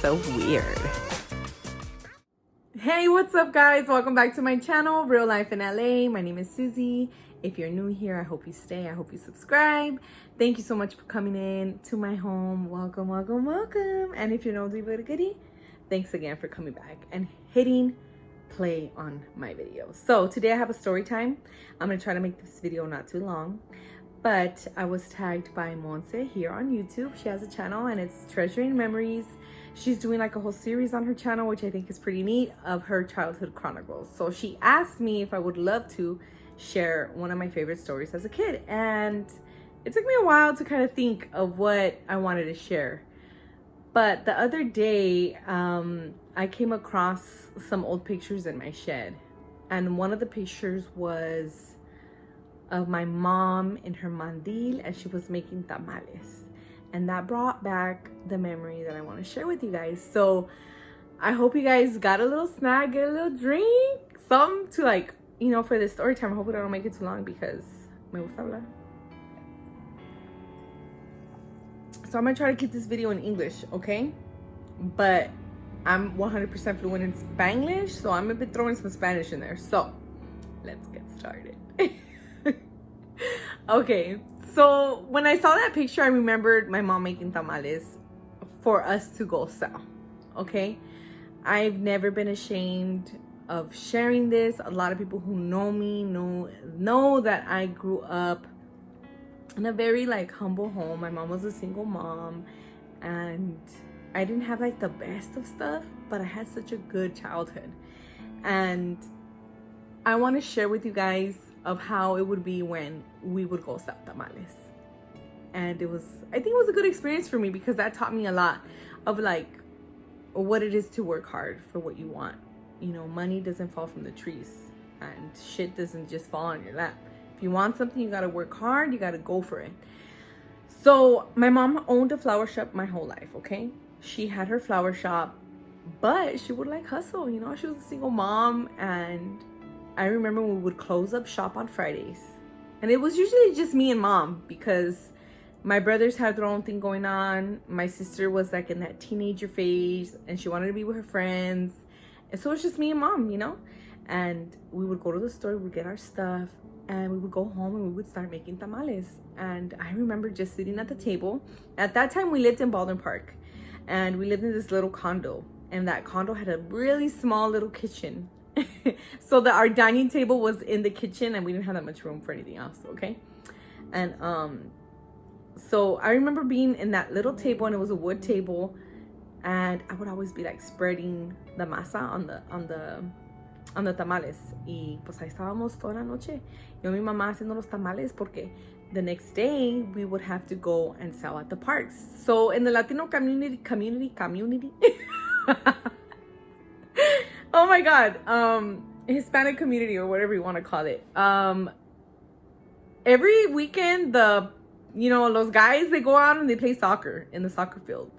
so weird. Hey, what's up guys? Welcome back to my channel, Real Life in LA. My name is Susie. If you're new here, I hope you stay. I hope you subscribe. Thank you so much for coming in to my home. Welcome, welcome, welcome. And if you're an oldie but a goodie, thanks again for coming back and hitting play on my videos. So today I have a story time. I'm gonna try to make this video not too long, but I was tagged by Montse here on YouTube. She has a channel and it's Treasuring Memories. She's doing like a whole series on her channel, which I think is pretty neat, of her childhood chronicles. So she asked me if I would love to share one of my favorite stories as a kid. And it took me a while to kind of think of what I wanted to share. But the other day, I came across some old pictures in my shed. And one of the pictures was of my mom in her mandil and she was making tamales. And that brought back the memory that I want to share with you guys. So I hope you guys got a little snack, get a little drink, something to like, you know, for this story time. I hope I don't make it too long because me gusta hablar. So I'm going to try to keep this video in English, okay? But I'm 100% fluent in Spanglish, so I'm going to be throwing some Spanish in there. So let's get started. Okay, so when I saw that picture, I remembered my mom making tamales for us to go sell, okay? I've never been ashamed of sharing this. A lot of people who know me know that I grew up in a very like humble home. My mom was a single mom and I didn't have like the best of stuff, but I had such a good childhood. And I want to share with you guys of how it would be when we would go sell tamales. And I think it was a good experience for me because that taught me a lot of like what it is to work hard for what you want. You know, money doesn't fall from the trees and shit doesn't just fall on your lap. If you want something, you gotta work hard, you gotta go for it. So my mom owned a flower shop my whole life, okay? She had her flower shop, but she would like hustle, you know? She was a single mom, and I remember we would close up shop on Fridays. And it was usually just me and mom because my brothers had their own thing going on. My sister was like in that teenager phase and she wanted to be with her friends. And so it was just me and mom, you know? And we would go to the store, we'd get our stuff, and we would go home and we would start making tamales. And I remember just sitting at the table. At that time, we lived in Baldwin Park. And we lived in this little condo. And that condo had a really small little kitchen. So our dining table was in the kitchen and we didn't have that much room for anything else, okay? And so I remember being in that little table, and it was a wood table, and I would always be like spreading the masa on the tamales. Y pues ahí estábamos toda la noche. Yo y mi mamá haciendo los tamales porque the next day we would have to go and sell at the parks. So in the Latino community. Oh my God, Hispanic community or whatever you want to call it. Every weekend, those guys, they go out and they play soccer in the soccer field.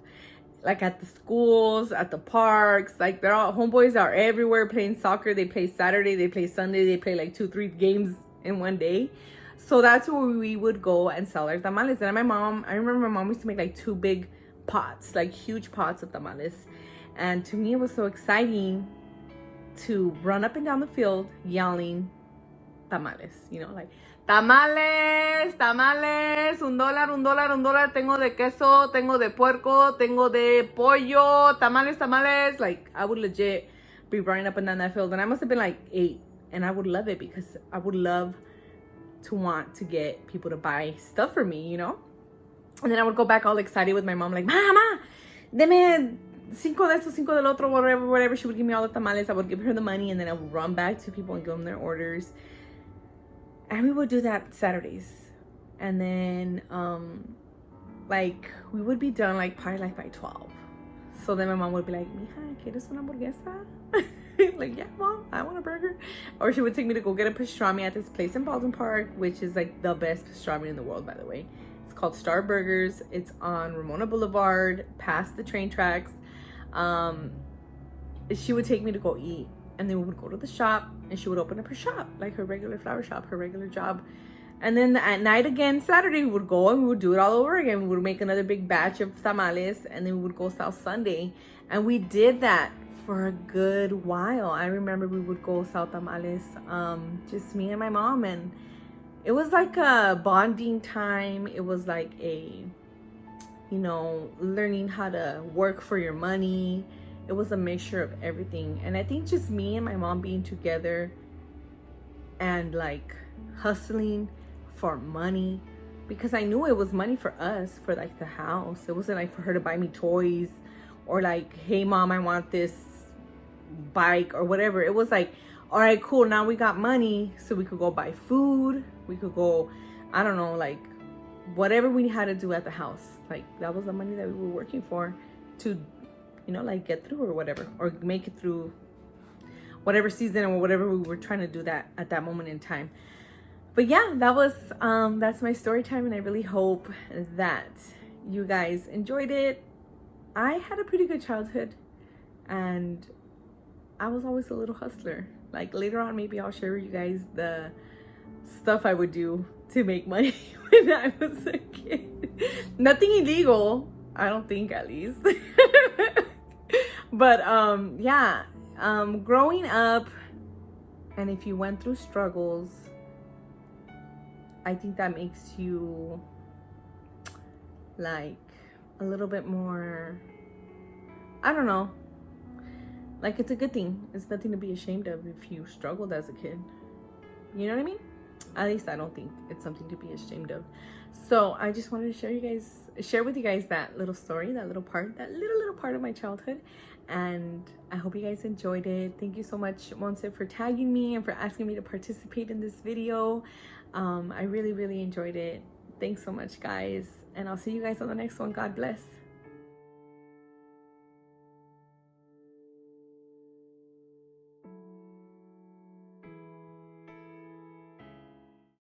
Like at the schools, at the parks, like homeboys are everywhere playing soccer. They play Saturday, they play Sunday, they play like 2-3 games in one day. So that's where we would go and sell our tamales. And I remember my mom used to make like 2 big pots, like huge pots of tamales. And to me, it was so exciting to run up and down the field yelling tamales, you know, like tamales, tamales, $1, tengo de queso, tengo de puerco, tengo de pollo, tamales, tamales. Like I would legit be running up and down that field, and I must have been like 8, and I would love it because I would love to want to get people to buy stuff for me, you know. And then I would go back all excited with my mom, like, Mama, deme 5 de esto, 5 del otro, whatever. She would give me all the tamales. I would give her the money, and then I would run back to people and give them their orders. And we would do that Saturdays. And then, like, we would be done, like, probably, like, by 12. So then my mom would be like, Mija, ¿quieres una hamburguesa? Like, yeah, Mom, I want a burger. Or she would take me to go get a pastrami at this place in Baldwin Park, which is, like, the best pastrami in the world, by the way. It's called Star Burgers. It's on Ramona Boulevard, past the train tracks. She would take me to go eat, and then we would go to the shop, and she would open up her shop, like her regular flower shop, her regular job. And then at night again, Saturday, we would go and we would do it all over again. We would make another big batch of tamales, and then we would go South Sunday. And we did that for a good while. I remember we would go South tamales, just me and my mom. And it was like a bonding time. It was like a, you know, learning how to work for your money. It was a mixture of everything. And I think just me and my mom being together and like hustling for money, because I knew it was money for us, for like the house. It wasn't like for her to buy me toys or like, hey mom, I want this bike or whatever. It was like, all right, cool, now we got money so we could go buy food, we could go, I don't know, like whatever we had to do at the house. Like that was the money that we were working for to, you know, like get through or whatever, or make it through whatever season or whatever we were trying to do that at that moment in time. But yeah, that was that's my story time, and I really hope that you guys enjoyed it. I had a pretty good childhood, and I was always a little hustler. Like later on, maybe I'll share with you guys the stuff I would do to make money when I was a kid. Nothing illegal, I don't think, at least. But yeah, growing up, and if you went through struggles, I think that makes you like a little bit more, I don't know, like it's a good thing. It's nothing to be ashamed of if you struggled as a kid. You know what I mean? At least I don't think it's something to be ashamed of. So I just wanted to share with you guys that little story, that little part of my childhood. And I hope you guys enjoyed it. Thank you so much, Montse, for tagging me and for asking me to participate in this video. I really enjoyed it. Thanks so much, guys. And I'll see you guys on the next one. God bless.